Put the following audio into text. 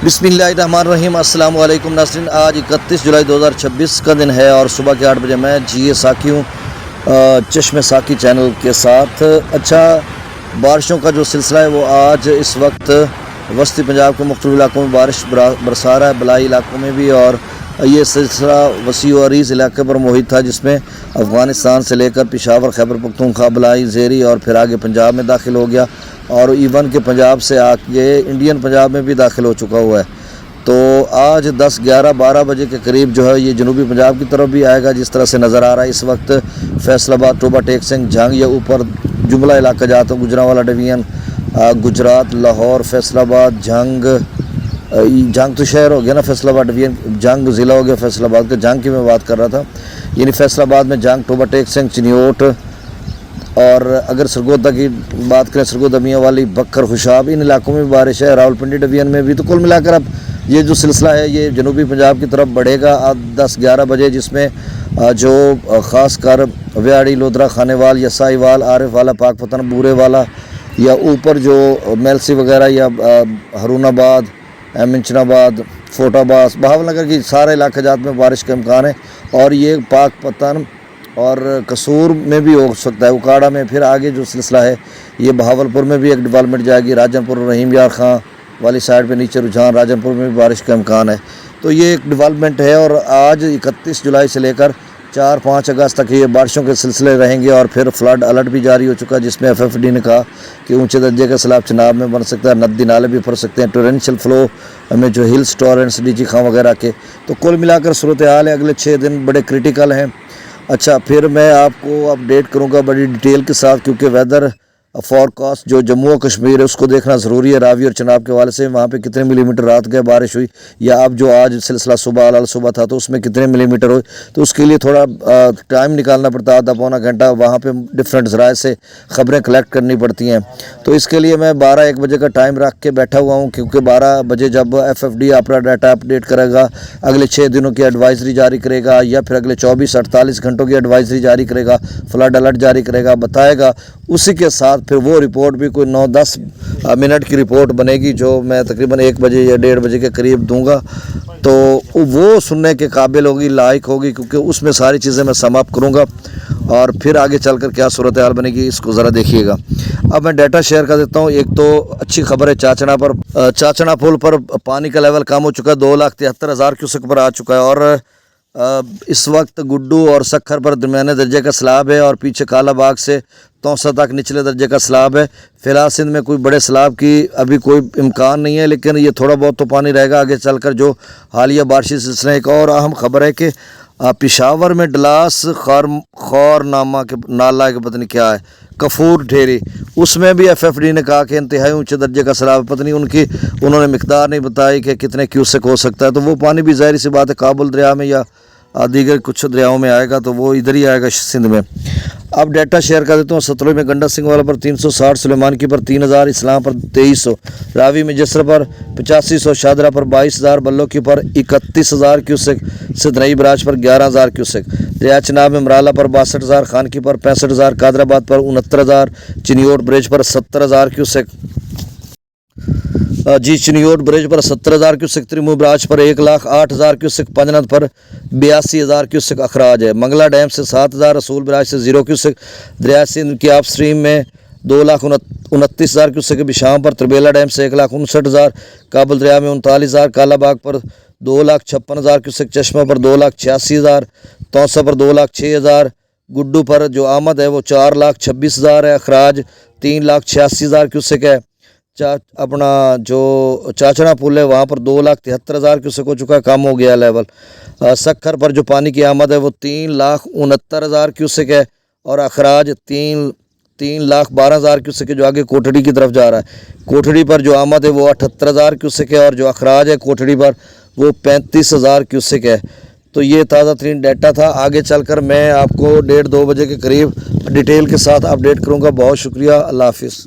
बिस्मिल्लाहिर्रहमानिर्रहीम। अस्सलाम वालेकुम नाज़रीन। आज 31 जुलाई 2026 का दिन है और सुबह के 8 बजे मैं जी साकी हूँ चश्मे साकी चैनल के साथ। अच्छा, बारिशों का जो सिलसिला है वो आज इस वक्त वस्ती पंजाब के मुख्तलिफ इलाकों में बारिश बरसा रहा है, बलाई इलाकों में भी। और ये सिलसिला वसी व अरीज़ इलाके पर मुहित था, जिसमें अफ़गानिस्तान से लेकर पेशावर, खैबर पख्तूनख्वा, बलाई, ज़ेरी और फिर आगे पंजाब में दाखिल हो गया और इवन के पंजाब से आके इंडियन पंजाब में भी दाखिल हो चुका हुआ है। तो आज 10, 11, 12 बजे के करीब जो है ये जनूबी पंजाब की तरफ भी आएगा, जिस तरह से नज़र आ रहा है। इस वक्त फैसलाबाद, टोबा टेक सिंह, जंग या ऊपर जुमला इलाका जाता हूँ, गुजरांवाला डिवीजन, गुजरात, लाहौर, फैसलाबाद, जंग तो शहर हो गया ना, फैसलाबाद डिवीजन, जंग ज़िला हो गया फैसलाबाद का। जंग की मैं बात कर रहा था, यानी फैसलाबाद में जंग, टोबा टेक सिंह, चिन्योट, और अगर सरगोदा की बात करें, सरगोदा, मियांवाली, बक्खर, खुशाब, इन इलाकों में भी बारिश है, रावलपिंडी डिवीजन में भी। तो कुल मिलाकर अब ये जो सिलसिला है ये जनूबी पंजाब की तरफ बढ़ेगा 10, 11 बजे, जिसमें जो ख़ास कर व्याड़ी, लोधरा, खानेवाल या साहिवाल, आरिफ वाला, पाकपतन, बूरे वाला या ऊपर जो मेलसी वगैरह या हरूनाबाद, मिंचनाबाद, फोटाबास, बहावलनगर की सारे इलाके जात में बारिश का इम्कान है। और ये पाकपतन और कसूर में भी हो सकता है, उकाड़ा में। फिर आगे जो सिलसिला है ये बहावलपुर में भी एक डेवलपमेंट जाएगी, राजनपुर, रहीम यार खां वाली साइड पे नीचे रुझान, राजनपुर में भी बारिश का इम्कान है। तो ये एक डेवलपमेंट है। और आज 31 जुलाई से लेकर 4-5 अगस्त तक ये बारिशों के सिलसिले रहेंगे। और फिर फ्लड अलर्ट भी जारी हो चुका है, जिसमें FFD ने कहा कि ऊंचे दर्जे का सैलाब चनाब में बन सकता है, नदी नाले भी फर सकते हैं, टोरेंशियल फ्लो में जो हिल्स टॉरेंट्स, डीजी खां वगैरह के। तो कुल मिलाकर सूरत हाल है, अगले 6 दिन बड़े क्रिटिकल हैं। अच्छा, फिर मैं आपको अपडेट करूंगा बड़ी डिटेल के साथ, क्योंकि वेदर फॉरकास्ट जो जम्मू और कश्मीर है उसको देखना ज़रूरी है। रावी और चनाब के हवाले से वहाँ पे कितने मिलीमीटर रात गए बारिश हुई, या अब जो आज सिलसिला सुबह था तो उसमें कितने मिलीमीटर हुई, तो उसके लिए थोड़ा टाइम निकालना पड़ता है, आधा पौना घंटा। वहाँ पे डिफरेंट ज़राए से ख़बरें कलेक्ट करनी पड़ती हैं। तो इसके लिए मैं 12-1 बजे का टाइम रख के बैठा हुआ हूँ, क्योंकि 12 बजे जब FFD अपना डाटा अपडेट करेगा, अगले 6 दिनों की एडवाइजरी जारी करेगा, या फिर अगले 24-48 घंटों की एडवाइजरी जारी करेगा, फ्लड अलर्ट जारी करेगा, बताएगा, उसी के साथ फिर वो रिपोर्ट भी कोई 9-10 मिनट की रिपोर्ट बनेगी, जो मैं तकरीबन 1 बजे या 1:30 बजे के करीब दूंगा। तो वो सुनने के काबिल होगी, लायक होगी, क्योंकि उसमें सारी चीज़ें मैं सम अप करूँगा। और फिर आगे चलकर क्या सूरत हाल बनेगी इसको ज़रा देखिएगा। अब मैं डाटा शेयर कर देता हूँ। एक तो अच्छी खबर है, चाचना पुल पर पानी का लेवल कम हो चुका है, 2,73,000 क्यूसेक पर आ चुका है। और इस वक्त गुड्डू और सखर पर दरमियाने दर्जे का सैलाब है, और पीछे कालाबाग से तौसा तक निचले दर्जे का सैलाब है। फिलहाल सिंध में कोई बड़े सैलाब की अभी कोई इम्कान नहीं है, लेकिन ये थोड़ा बहुत तो पानी रहेगा आगे चलकर जो हालिया बारिशी सिलसिले। एक और अहम खबर है कि पेशावर में डलास खौरनामा के नाला के पता नहीं क्या है, कफूर ढेरी, उसमें भी FFD ने कहा कि इंतहाई ऊंचे दर्जे का सैलाब, पता नहीं उन्होंने मिकदार नहीं बताई कि कितने क्यूसेक हो सकता है। तो वो पानी भी ज़ाहिर सी बात है काबुल दरिया में या दीगर कुछ दरियाओं में आएगा, तो वो इधर ही आएगा सिंध में। अब डाटा शेयर कर देता हूँ। सतलुज में गंडा सिंह वाला पर 360, सुलेमान की पर 3,000, इस्लाम पर 2300, रावी में जसर पर 8500, शादरा पर 22,000, बल्लो की पर 31,000 क्यूसेक, सिदनई बराज पर 11,000 क्यूसेक, दरिया चनाब में मराला पर 62,000, खानकी पर 65,000, कादराबाद पर 69,000, चिन्योट ब्रिज पर 70,000 क्यूसेक, चिन्योट ब्रिज पर 70,000 क्यूसेक, त्रिमू ब्राज पर 1,08,000 क्यूसेक, पंजनद पर 82,000 क्यूसेक अखराज है। मंगला डैम से 7,000, रसूल ब्राज से 0 क्यूसेक, दरिया सिंध की आप स्ट्रीम में 2,29,000 क्यूसेक, बिशाम पर त्रिबेला डैम से 1,59,000, काबुल दरिया में 39,000, कालाबाग पर 2,56,000 क्यूसेक, चश्मा पर 2,86,000, तौसा पर 2,06,000, गुड्डू पर जो आमद है वो 4,26,000 है, अखराज 3,86,000 क्यूसेक है। अपना जो चाचना पुल है वहाँ पर 2,73,000 क्यूसेक हो चुका है, कम हो गया लेवल। सखर पर जो पानी की आमद है वो 3,69,000 क्यूसेक है, और अखराज 3,12,000 क्यूसेक है, जो आगे कोठड़ी की तरफ जा रहा है। कोठड़ी पर जो आमद है वो 78,000 क्यूसेक है, और जो अखराज है कोठड़ी पर वो 35,000 क्यूसेक है। तो ये ताज़ा तरीन डाटा था। आगे चलकर मैं आपको 1:30-2 बजे के करीब डिटेल के साथ अपडेट करूँगा। बहुत शुक्रिया, अल्लाह हाफिज़।